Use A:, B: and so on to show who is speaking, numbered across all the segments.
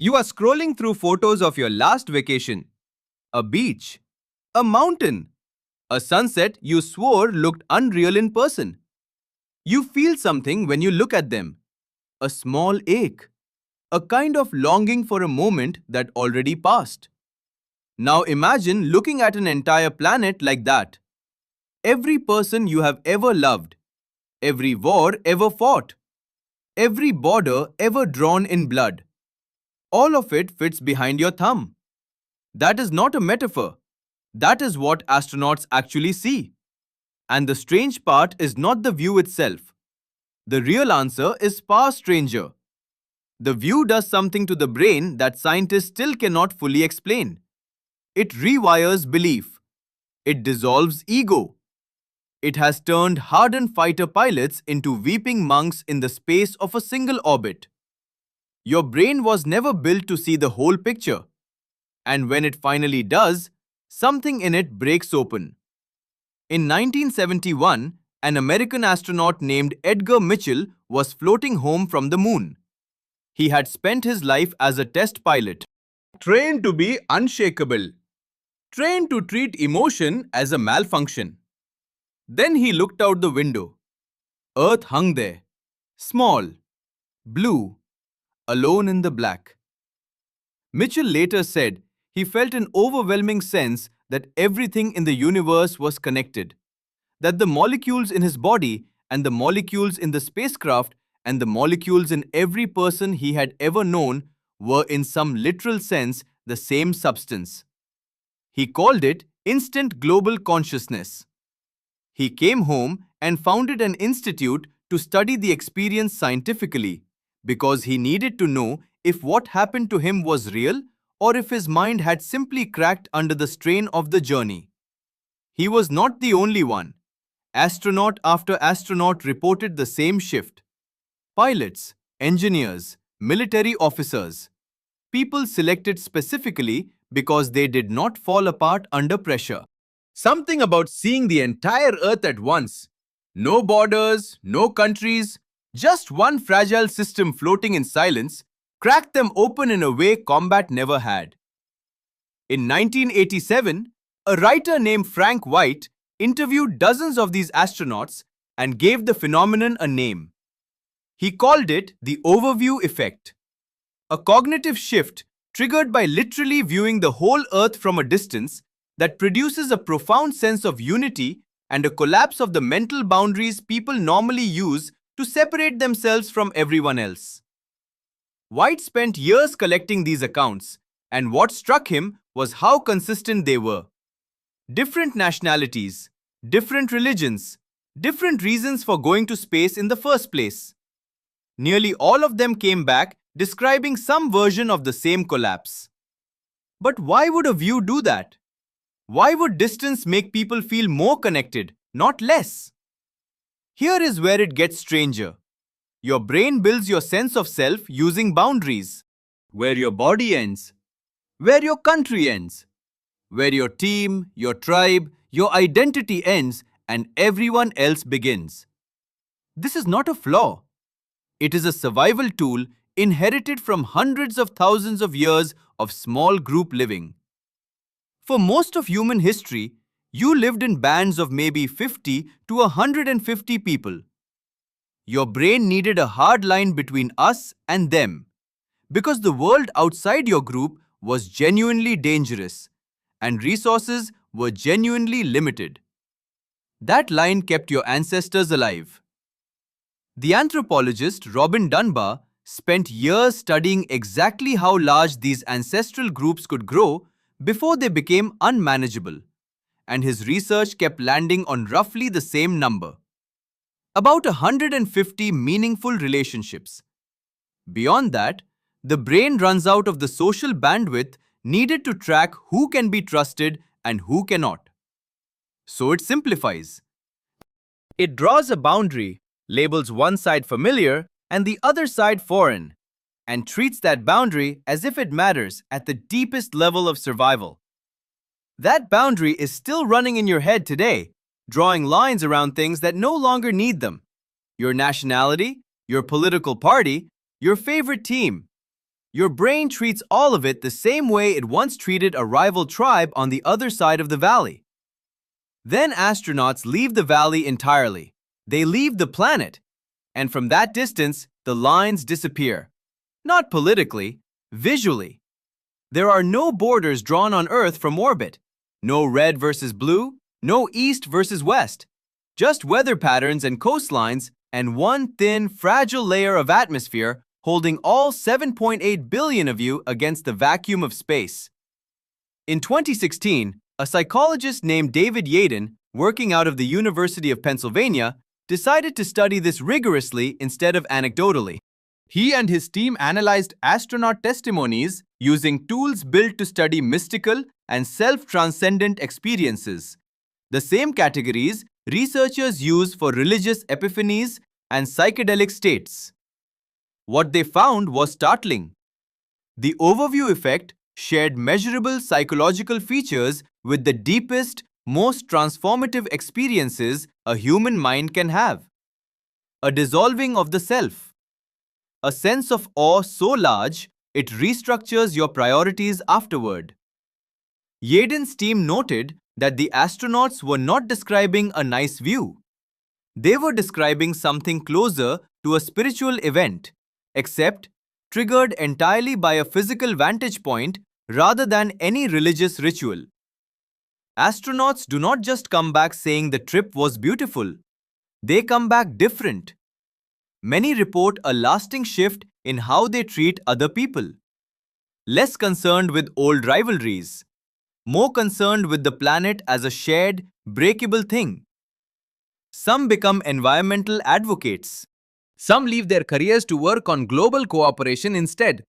A: You are scrolling through photos of your last vacation. A beach, a mountain, a sunset you swore looked unreal in person. You feel something when you look at them. A small ache. A kind of longing for a moment that already passed. Now imagine looking at an entire planet like that. Every person you have ever loved. Every war ever fought. Every border ever drawn in blood. All of it fits behind your thumb. That is not a metaphor. That is what astronauts actually see. And the strange part is not the view itself. The real answer is far stranger. The view does something to the brain that scientists still cannot fully explain. It rewires belief. It dissolves ego. It has turned hardened fighter pilots into weeping monks in the space of a single orbit. Your brain was never built to see the whole picture. And when it finally does, something in it breaks open. In 1971, an American astronaut named Edgar Mitchell was floating home from the moon. He had spent his life as a test pilot, trained to be unshakable, trained to treat emotion as a malfunction. Then he looked out the window. Earth hung there, small, blue, alone in the black. Mitchell later said he felt an overwhelming sense that everything in the universe was connected, that the molecules in his body and the molecules in the spacecraft and the molecules in every person he had ever known were in some literal sense the same substance. He called it instant global consciousness. He came home and founded an institute to study the experience scientifically because he needed to know if what happened to him was real or if his mind had simply cracked under the strain of the journey. He was not the only one. Astronaut after astronaut reported the same shift. Pilots, engineers, military officers. People selected specifically because they did not fall apart under pressure. Something about seeing the entire Earth at once. No borders, no countries, just one fragile system floating in silence cracked them open in a way combat never had. In 1987, a writer named Frank White interviewed dozens of these astronauts and gave the phenomenon a name. He called it the overview effect, a cognitive shift triggered by literally viewing the whole Earth from a distance that produces a profound sense of unity and a collapse of the mental boundaries people normally use to separate themselves from everyone else. White spent years collecting these accounts, and what struck him was how consistent they were. Different nationalities, different religions, different reasons for going to space in the first place. Nearly all of them came back describing some version of the same collapse. But why would a view do that? Why would distance make people feel more connected, not less? Here is where it gets stranger. Your brain builds your sense of self using boundaries. Where your body ends, where your country ends, where your team, your tribe, your identity ends and everyone else begins. This is not a flaw. It is a survival tool inherited from hundreds of thousands of years of small group living. For most of human history, you lived in bands of maybe 50 to 150 people. Your brain needed a hard line between us and them because the world outside your group was genuinely dangerous and resources were genuinely limited. That line kept your ancestors alive. The anthropologist Robin Dunbar spent years studying exactly how large these ancestral groups could grow before they became unmanageable, and his research kept landing on roughly the same number. About 150 meaningful relationships. Beyond that, the brain runs out of the social bandwidth needed to track who can be trusted and who cannot. So it simplifies. It draws a boundary, labels one side familiar and the other side foreign, and treats that boundary as if it matters at the deepest level of survival. That boundary is still running in your head today, drawing lines around things that no longer need them. Your nationality, your political party, your favorite team. Your brain treats all of it the same way it once treated a rival tribe on the other side of the valley. Then astronauts leave the valley entirely. They leave the planet. And from that distance, the lines disappear. Not politically, visually. There are no borders drawn on Earth from orbit. No red versus blue, no east versus west. Just weather patterns and coastlines and one thin, fragile layer of atmosphere holding all 7.8 billion of you against the vacuum of space. In 2016, a psychologist named David Yaden, working out of the University of Pennsylvania, decided to study this rigorously instead of anecdotally. He and his team analyzed astronaut testimonies using tools built to study mystical and self-transcendent experiences, the same categories researchers use for religious epiphanies and psychedelic states. What they found was startling. The overview effect shared measurable psychological features with the deepest, most transformative experiences a human mind can have. A dissolving of the self. A sense of awe so large, it restructures your priorities afterward. Yaden's team noted that the astronauts were not describing a nice view. They were describing something closer to a spiritual event, except triggered entirely by a physical vantage point rather than any religious ritual. Astronauts do not just come back saying the trip was beautiful. They come back different. Many report a lasting shift in how they treat other people. Less concerned with old rivalries. More concerned with the planet as a shared, breakable thing. Some become environmental advocates. Some leave their careers to work on global cooperation instead.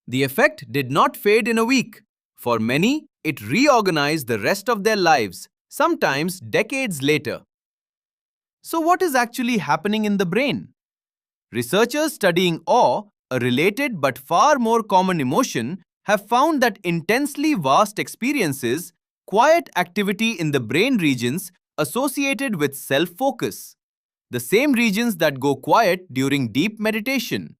A: The effect did not fade in a week. For many, it reorganized the rest of their lives, sometimes decades later. So what is actually happening in the brain? Researchers studying awe, a related but far more common emotion, have found that intensely vast experiences, quiet activity in the brain regions associated with self-focus, the same regions that go quiet during deep meditation.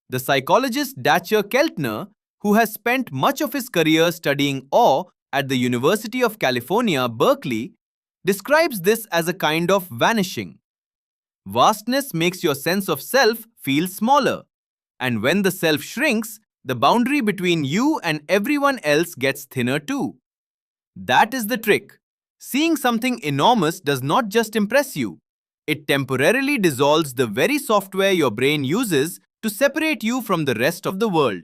A: The psychologist Dacher Keltner, who has spent much of his career studying awe at the University of California, Berkeley, describes this as a kind of vanishing. Vastness makes your sense of self feel smaller, and when the self shrinks, the boundary between you and everyone else gets thinner too. That is the trick. Seeing something enormous does not just impress you. It temporarily dissolves the very software your brain uses to separate you from the rest of the world.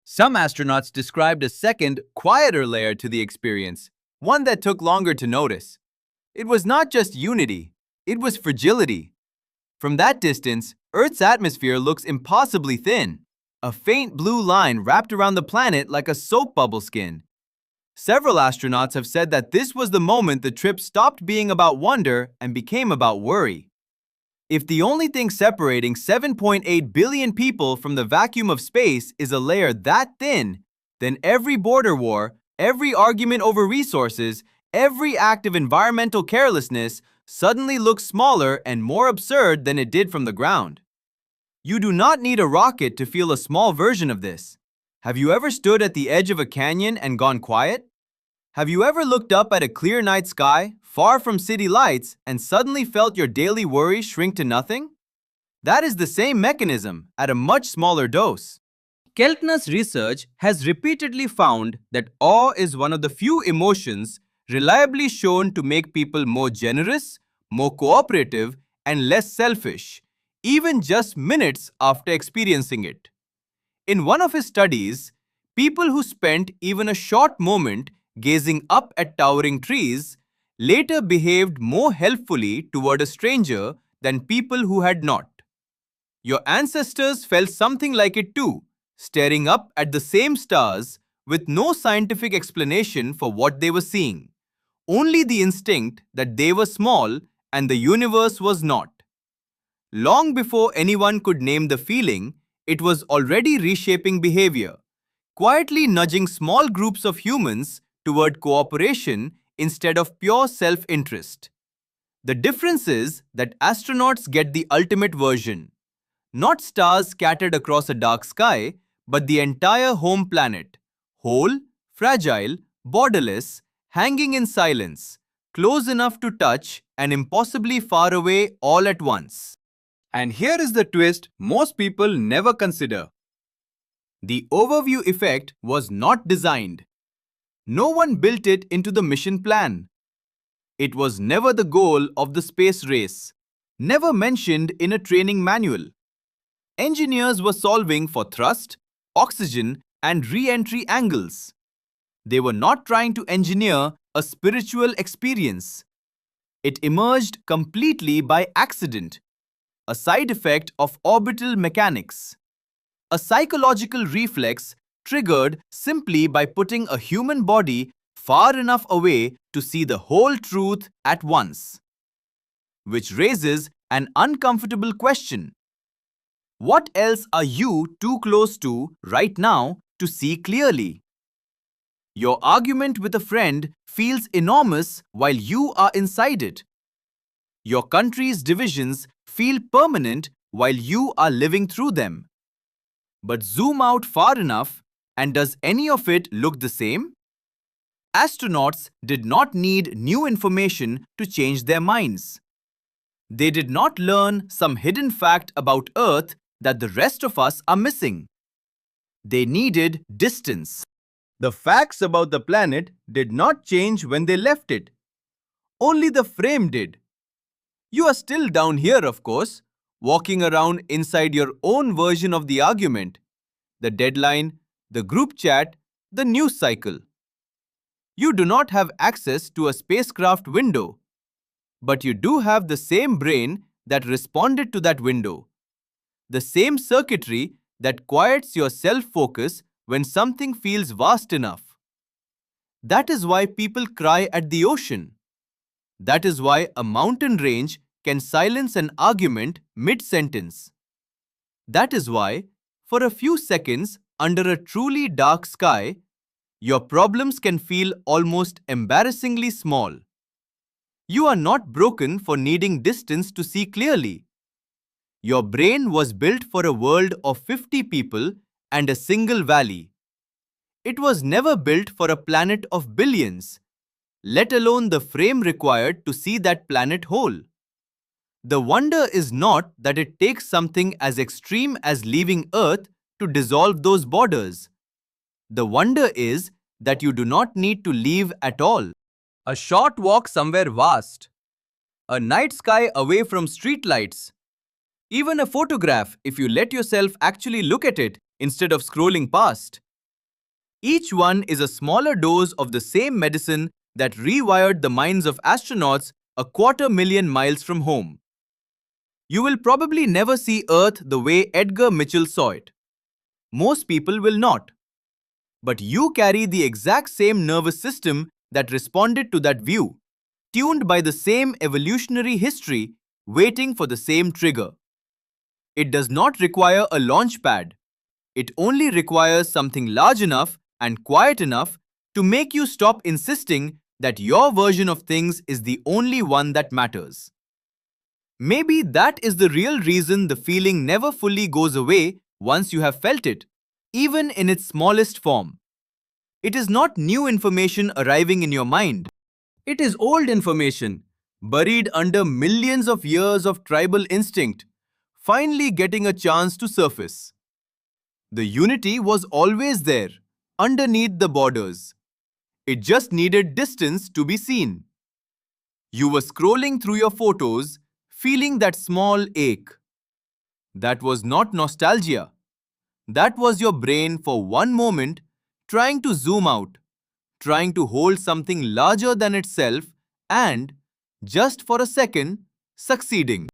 A: Some astronauts described a second, quieter layer to the experience, one that took longer to notice. It was not just unity, it was fragility. From that distance, Earth's atmosphere looks impossibly thin, a faint blue line wrapped around the planet like a soap bubble skin. Several astronauts have said that this was the moment the trip stopped being about wonder and became about worry. If the only thing separating 7.8 billion people from the vacuum of space is a layer that thin, then every border war, every argument over resources, every act of environmental carelessness suddenly looks smaller and more absurd than it did from the ground. You do not need a rocket to feel a small version of this. Have you ever stood at the edge of a canyon and gone quiet? Have you ever looked up at a clear night sky, far from city lights, and suddenly felt your daily worries shrink to nothing? That is the same mechanism at a much smaller dose. Keltner's research has repeatedly found that awe is one of the few emotions reliably shown to make people more generous, more cooperative, and less selfish, even just minutes after experiencing it. In one of his studies, people who spent even a short moment gazing up at towering trees later behaved more helpfully toward a stranger than people who had not. Your ancestors felt something like it too, staring up at the same stars with no scientific explanation for what they were seeing, only the instinct that they were small and the universe was not. Long before anyone could name the feeling, it was already reshaping behavior, quietly nudging small groups of humans toward cooperation instead of pure self-interest. The difference is that astronauts get the ultimate version. Not stars scattered across a dark sky, but the entire home planet, whole, fragile, borderless, hanging in silence, close enough to touch and impossibly far away all at once. And here is the twist most people never consider. The overview effect was not designed. No one built it into the mission plan. It was never the goal of the space race, never mentioned in a training manual. Engineers were solving for thrust, oxygen, and re-entry angles. They were not trying to engineer a spiritual experience. It emerged completely by accident, a side effect of orbital mechanics, a psychological reflex triggered simply by putting a human body far enough away to see the whole truth at once. Which raises an uncomfortable question. What else are you too close to right now to see clearly? Your argument with a friend feels enormous while you are inside it. Your country's divisions feel permanent while you are living through them. But zoom out far enough, and does any of it look the same? Astronauts did not need new information to change their minds. They did not learn some hidden fact about Earth that the rest of us are missing. They needed distance. The facts about the planet did not change when they left it. Only the frame did. You are still down here, of course, walking around inside your own version of the argument, the deadline, the group chat, the news cycle. You do not have access to a spacecraft window, but you do have the same brain that responded to that window, the same circuitry that quiets your self-focus when something feels vast enough. That is why people cry at the ocean. That is why a mountain range can silence an argument mid-sentence. That is why, for a few seconds under a truly dark sky, your problems can feel almost embarrassingly small. You are not broken for needing distance to see clearly. Your brain was built for a world of 50 people and a single valley. It was never built for a planet of billions, let alone the frame required to see that planet whole. The wonder is not that it takes something as extreme as leaving Earth to dissolve those borders. The wonder is that you do not need to leave at all. A short walk somewhere vast, a night sky away from streetlights, even a photograph if you let yourself actually look at it instead of scrolling past. Each one is a smaller dose of the same medicine that rewired the minds of astronauts 250,000 miles from home. You will probably never see Earth the way Edgar Mitchell saw it. Most people will not. But you carry the exact same nervous system that responded to that view, tuned by the same evolutionary history, waiting for the same trigger. It does not require a launch pad. It only requires something large enough and quiet enough to make you stop insisting that your version of things is the only one that matters. Maybe that is the real reason the feeling never fully goes away once you have felt it, even in its smallest form. It is not new information arriving in your mind. It is old information, buried under millions of years of tribal instinct, finally getting a chance to surface. The unity was always there, underneath the borders. It just needed distance to be seen. You were scrolling through your photos, feeling that small ache. That was not nostalgia. That was your brain for one moment trying to zoom out, trying to hold something larger than itself and, just for a second, succeeding.